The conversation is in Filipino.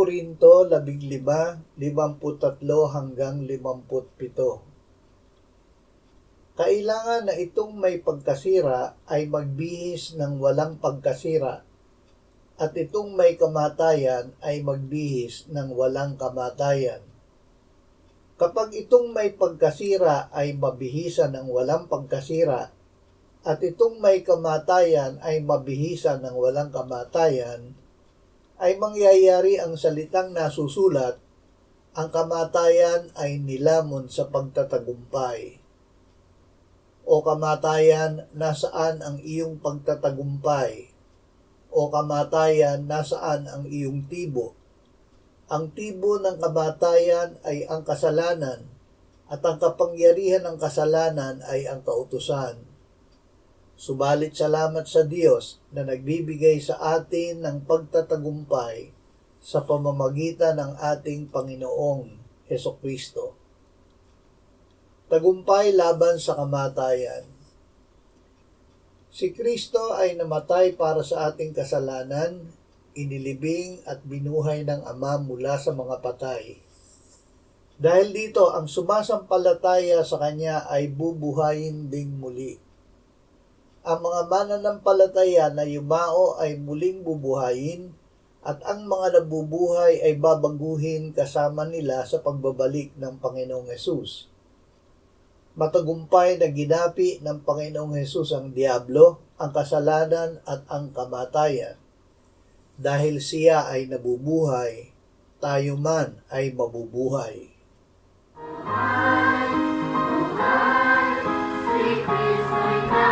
Korinto 15:53-57. Kailangan na itong may pagkasira ay magbihis ng walang pagkasira, at itong may kamatayan ay magbihis ng walang kamatayan. Kapag itong may pagkasira ay mabihisan ng walang pagkasira, at itong may kamatayan ay mabihisan ng walang kamatayan, ay mangyayari ang salitang nasusulat, ang kamatayan ay nilamon sa pagtatagumpay. O kamatayan, nasaan ang iyong pagtatagumpay? O kamatayan, nasaan ang iyong tibo? Ang tibo ng kamatayan ay ang kasalanan, at ang kapangyarihan ng kasalanan ay ang kautusan. Subalit salamat sa Diyos na nagbibigay sa atin ng pagtatagumpay sa pamamagitan ng ating Panginoong Hesukristo. Tagumpay laban sa kamatayan. Si Kristo ay namatay para sa ating kasalanan, inilibing at binuhay ng Ama mula sa mga patay. Dahil dito, ang sumasampalataya sa Kanya ay bubuhayin ding muli. Ang mga mananampalataya na yumao ay muling bubuhayin, at ang mga nabubuhay ay babaguhin kasama nila sa pagbabalik ng Panginoong Hesus. Matagumpay na ginapi ng Panginoong Hesus ang diablo, ang kasalanan at ang kamatayan. Dahil siya ay nabubuhay, tayo man ay mabubuhay. Buhay, buhay, si Kristo'y